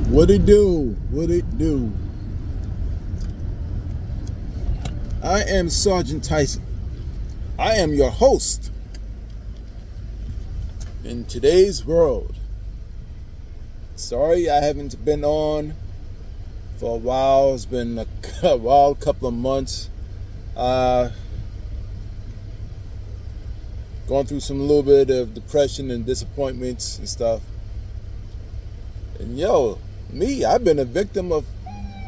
What it do? What it do? I am Sergeant Tyson. I am your host in today's world. Sorry I haven't been on for a while. It's been a while, couple of months. Going through some little bit of depression and disappointments and stuff. And I've been a victim of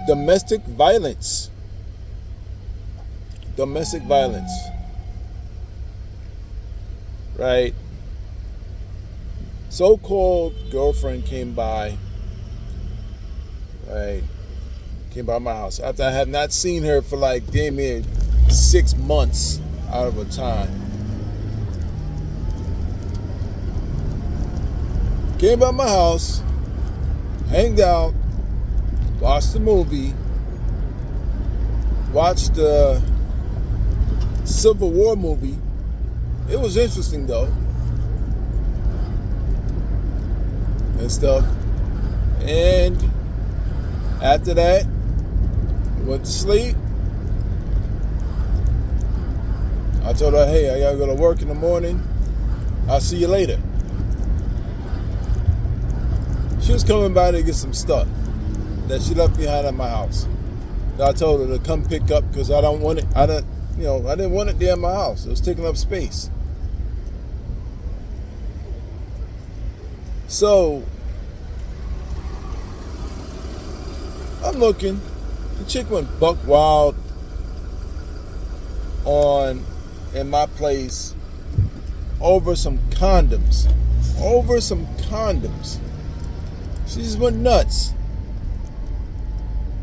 domestic violence. Domestic violence. Right? So-called girlfriend came by. Right? Came by my house after I had not seen her for like damn near 6 months out of a time. Came by my house, hanged out, watched the movie, watched the Civil War movie. It was interesting though, and stuff. And after that, went to sleep. I told her, hey, I gotta go to work in the morning. I'll see you later. She was coming by to get some stuff that she left behind at my house. I told her to come pick up because I don't want it. I didn't want it there in my house. It was taking up space. So I'm looking. The chick went buck wild in my place over some condoms. She just went nuts.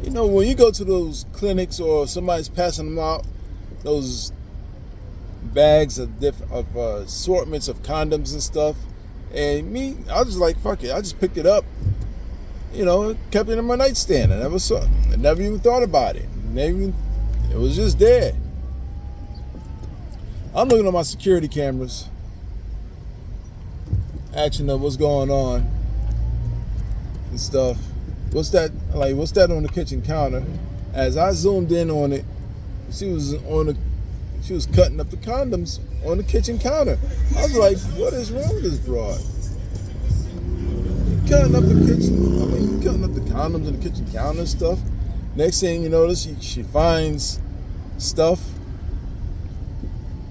You know, when you go to those clinics or somebody's passing them out, those bags of assortments of condoms and stuff, and me, I was like, fuck it. I just picked it up. You know, kept it in my nightstand. I never even thought about it. It was just there. I'm looking at my security cameras, asking them what's going on and stuff. What's that on the kitchen counter? As I zoomed in on it, she was cutting up the condoms on the kitchen counter. I was like, what is wrong with this broad? Cutting up the condoms on the kitchen counter and stuff. Next thing you notice, she finds stuff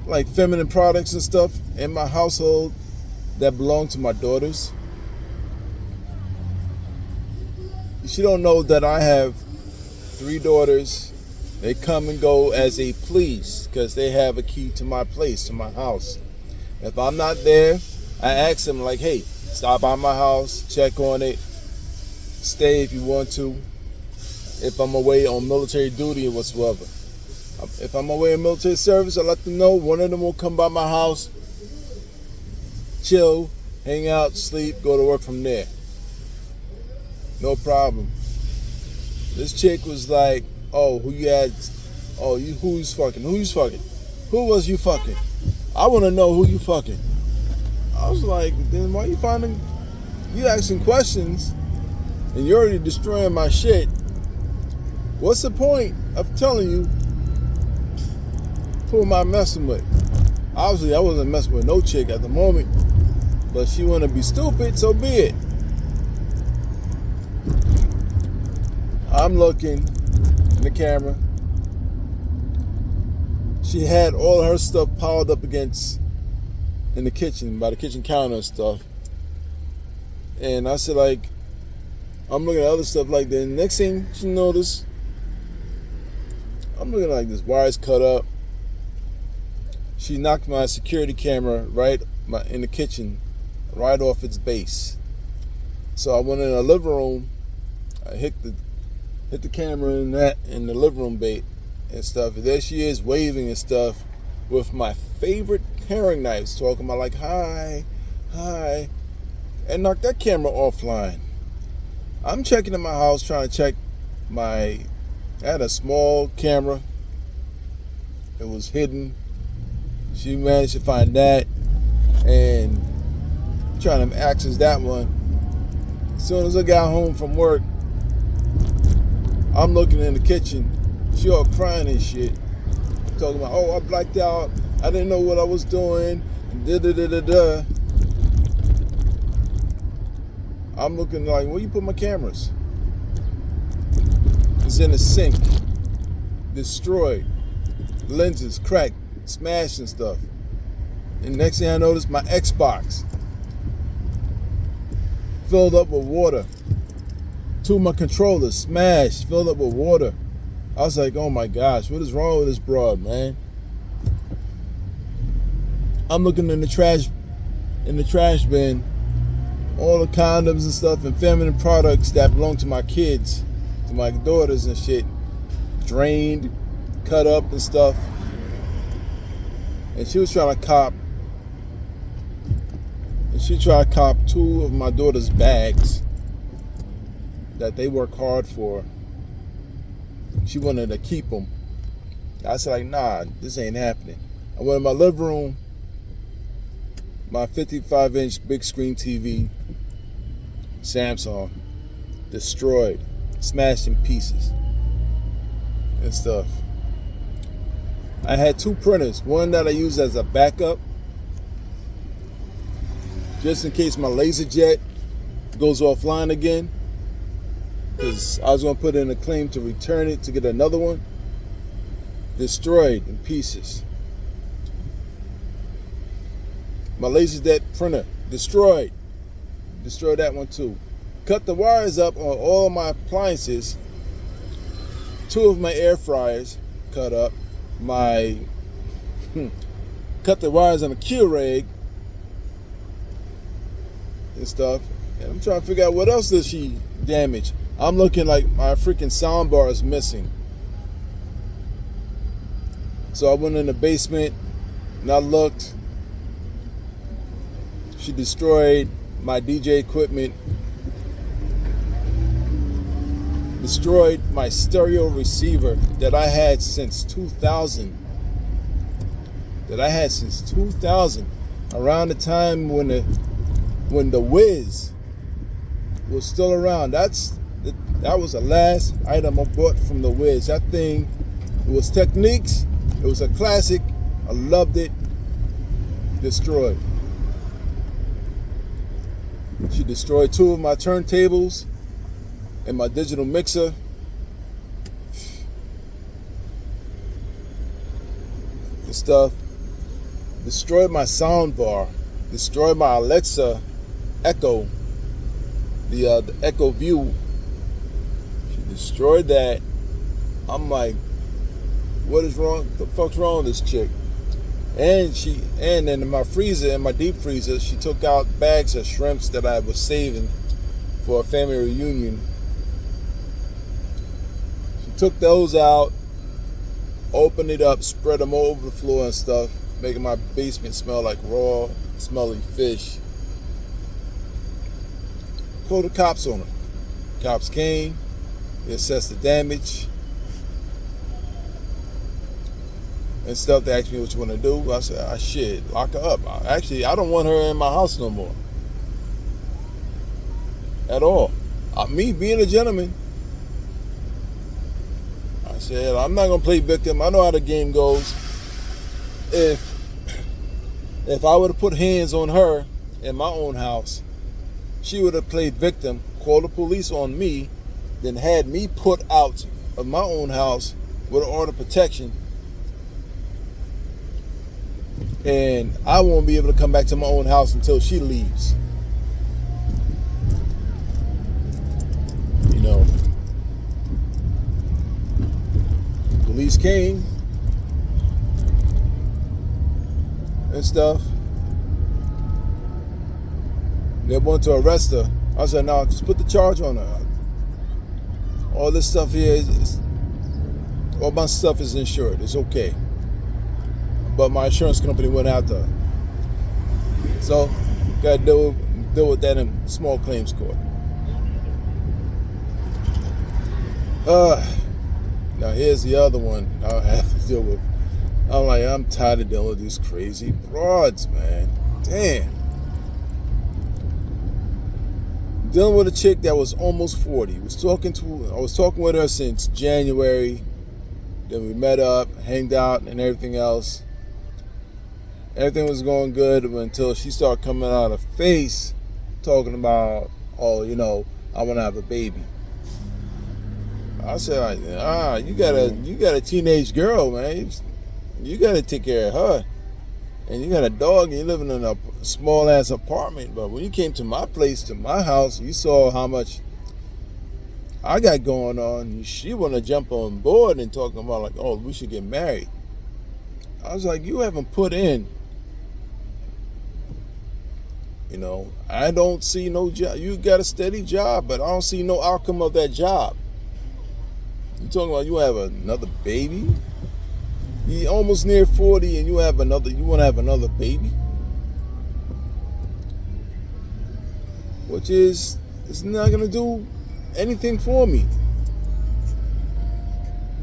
like feminine products and stuff in my household that belong to my daughters. She don't know that I have 3 daughters. They come and go as they please because they have a key to my place, to my house. If I'm not there, I ask them like, hey, stop by my house, check on it, stay if you want to. If I'm away on military duty or whatsoever. If I'm away in military service, I let them know. One of them will come by my house, chill, hang out, sleep, go to work from there. No problem. This chick was like, oh, who who's fucking? Who was you fucking? I want to know who you fucking. I was like, then why you asking questions and you're already destroying my shit? What's the point of telling you who am I messing with? Obviously, I wasn't messing with no chick at the moment, but she want to be stupid, so be it. I'm looking in the camera. She had all her stuff piled up in the kitchen, by the kitchen counter and stuff. And I said, like, I'm looking at other stuff like that. And next thing she noticed, I'm looking like this wire's cut up. She knocked my security camera in the kitchen right off its base. So I went in the living room. I hit the camera in the living room bait and stuff. And there she is waving and stuff with my favorite paring knives, talking about like, hi, and knocked that camera offline. I'm checking in my house, trying to check I had a small camera. It was hidden. She managed to find that and trying to access that one. As soon as I got home from work, I'm looking in the kitchen. She all crying and shit. Talking about, oh, I blacked out. I didn't know what I was doing. Da da da da da. I'm looking like, where you put my cameras? It's in the sink. Destroyed. Lenses cracked, smashed and stuff. And next thing I noticed, my Xbox filled up with water. Two of my controllers smashed, filled up with water. I was like, oh my gosh, what is wrong with this broad, man? I'm looking in the trash bin, all the condoms and stuff and feminine products that belong to my kids, to my daughters and shit, drained, cut up and stuff. And she was trying to cop, two of my daughter's bags that they work hard for. She wanted to keep them. I said, like, nah, this ain't happening. I went in my living room, my 55-inch big screen TV, Samsung, destroyed, smashed in pieces and stuff. I had two printers, one that I use as a backup, just in case my LaserJet goes offline again, because I was going to put in a claim to return it to get another one. Destroyed in pieces. My LaserJet printer, destroyed. Destroyed that one too. Cut the wires up on all my appliances. Two of my air fryers cut up. Cut the wires on a Keurig and stuff. And I'm trying to figure out what else does she damage. I'm looking like my freaking sound bar is missing. So I went in the basement and I looked. She destroyed my DJ equipment. Destroyed my stereo receiver that I had since 2000. Around the time when the Wiz was still around. That was the last item I bought from the Wiz. That thing, it was Techniques. It was a classic. I loved it. Destroyed. She destroyed two of my turntables and my digital mixer. The stuff. Destroyed my sound bar. Destroyed my Alexa Echo. The Echo View. She destroyed that. I'm like, what is wrong? The fuck's wrong with this chick? And then in my freezer, in my deep freezer, she took out bags of shrimps that I was saving for a family reunion. She took those out, opened it up, spread them all over the floor and stuff, making my basement smell like raw, smelly fish. Called the cops on her. Cops came, they assessed the damage and stuff. They asked me what you want to do. I said, shit, lock her up. Actually, I don't want her in my house no more. At all. Me being a gentleman, I said, I'm not going to play victim. I know how the game goes. If I would have put hands on her in my own house, she would have played victim, called the police on me, then had me put out of my own house with an order of protection. And I won't be able to come back to my own house until she leaves. You know. Police came and stuff. They wanted to arrest her. I said, no, just put the charge on her. All this stuff here, all my stuff is insured. It's okay. But my insurance company went after her. So, got to deal with that in small claims court. Now here's the other one I have to deal with. I'm tired of dealing with these crazy broads, man. Damn. dealing with a chick that was almost 40. I was talking with her since January. Then we met up, hanged out, and everything else. Everything was going good until she started coming out of her face talking about, oh, I want to have a baby. I said, you got a teenage girl, man. You got to take care of her. And you got a dog and you're living in a small ass apartment. But when you came to my place, to my house, you saw how much I got going on. She want to jump on board and talking about like, oh, we should get married. I was like, you haven't put in. I don't see no job. You got a steady job, but I don't see no outcome of that job. You talking about you have another baby? You almost near 40 and you want to have another baby? Which is, it's not going to do anything for me.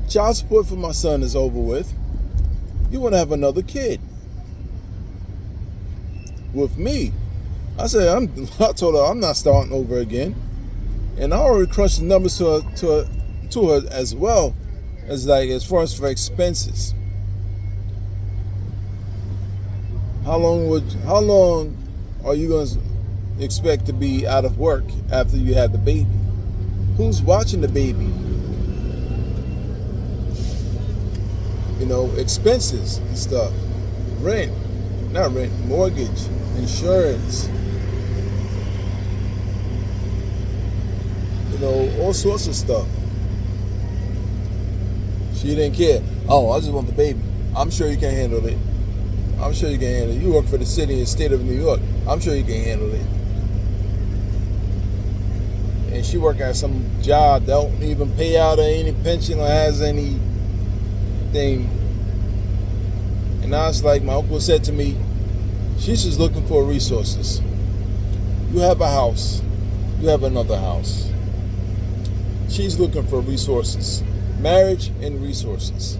Child support for my son is over with. You want to have another kid with me? I told her I'm not starting over again, and I already crunched the numbers to her as well as far as for expenses. How long are you going to expect to be out of work after you have the baby? Who's watching the baby? Expenses and stuff. Mortgage, insurance. All sorts of stuff. She didn't care. Oh, I just want the baby. I'm sure you can handle it. I'm sure you can handle it. You work for the city and state of New York. I'm sure you can handle it. And she work at some job that don't even pay out any pension or has anything. And now it's like my uncle said to me, she's just looking for resources. You have a house. You have another house. She's looking for resources. Marriage and resources.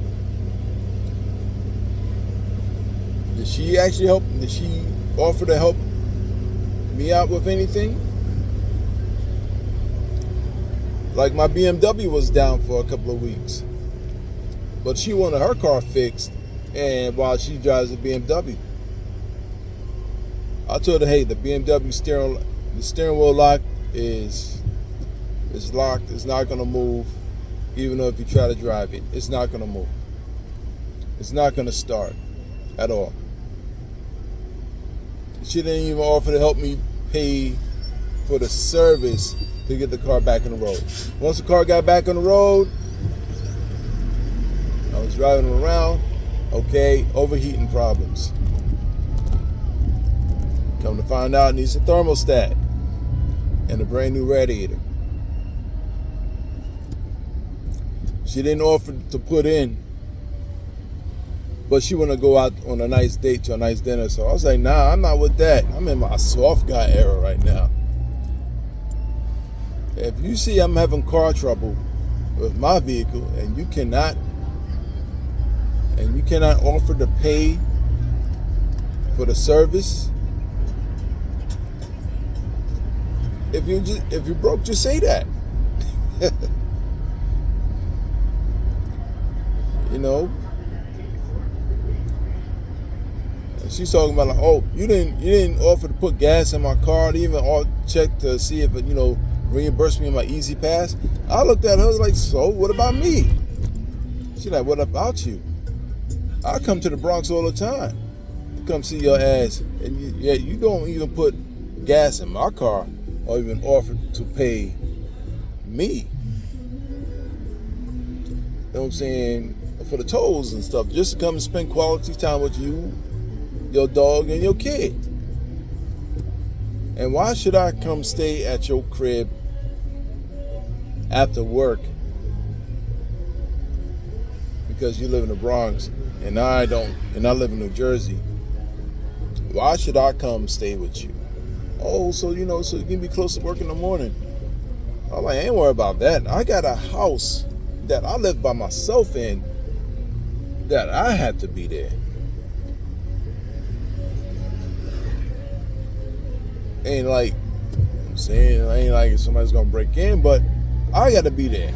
Did she actually help? Did she offer to help me out with anything? Like my BMW was down for a couple of weeks. But she wanted her car fixed, and while she drives a BMW. I told her, hey, the BMW steering wheel lock is locked. It's not going to move. Even though if you try to drive it, it's not going to move. It's not going to start at all. She didn't even offer to help me pay for the service to get the car back on the road. Once the car got back on the road, I was driving around, okay, overheating problems. Come to find out, it needs a thermostat and a brand new radiator. She didn't offer to put in, but she want to go out on a nice date to a nice dinner. So I was like, nah, I'm not with that. I'm in my soft guy era right now. If you see I'm having car trouble with my vehicle and you cannot offer to pay for the service, if you're broke, just say that. And she's talking about like, oh, you didn't offer to put gas in my car, to even check to see if it, reimburse me in my Easy Pass. I looked at her, I was like, so what about me? She's like, what about you? I come to the Bronx all the time to come see your ass, and you don't even put gas in my car or even offer to pay me. You know what I'm saying? For the tolls and stuff, just to come and spend quality time with you, your dog, and your kid. And why should I come stay at your crib after work because you live in the Bronx and I don't, and I live in New Jersey? Why should I come stay with you? Oh, so you can be close to work in the morning. I'm like, I ain't worried about that. I got a house that I live by myself in that I have to be there. And like, saying? I ain't like somebody's gonna break in, but I gotta be there.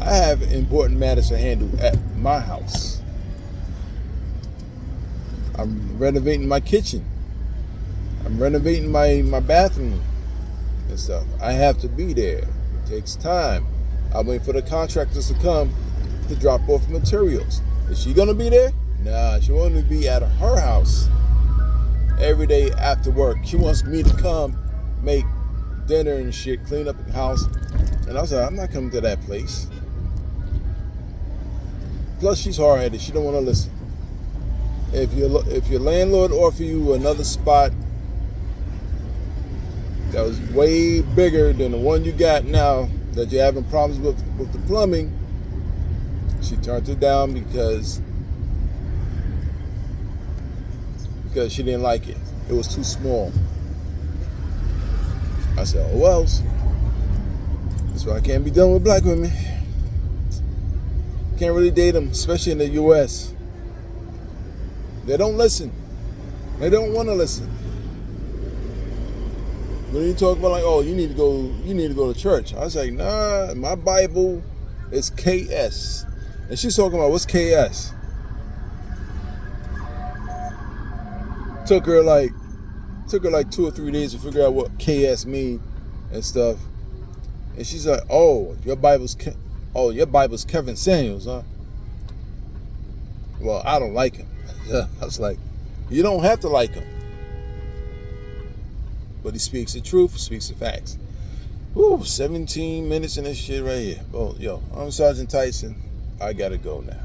I have important matters to handle at my house. I'm renovating my kitchen. I'm renovating my bathroom and stuff. I have to be there. It takes time. I'm waiting for the contractors to come to drop off materials. Is she gonna be there? Nah, she wants to be at her house every day after work. She wants me to come make dinner and shit, clean up the house. And I was like, I'm not coming to that place. Plus, she's hard-headed. She don't want to listen. If your landlord offer you another spot that was way bigger than the one you got now, that you're having problems with the plumbing, she turned it down because she didn't like it. It was too small. I said, oh well. That's why I can't be dealing with black women. Can't really date them, especially in the U.S. They don't listen. They don't want to listen. When you talk about like, oh, you need to go to church. I was like, nah, my Bible is KS. And she's talking about, what's KS? Took her like 2 or 3 days to figure out what KS mean and stuff. And she's like, oh, your Bible's Kevin Samuels, huh? Well, I don't like him. I was like, you don't have to like him. But he speaks the truth, speaks the facts. Woo, 17 minutes in this shit right here. Oh, yo, I'm Sergeant Tyson. I gotta go now.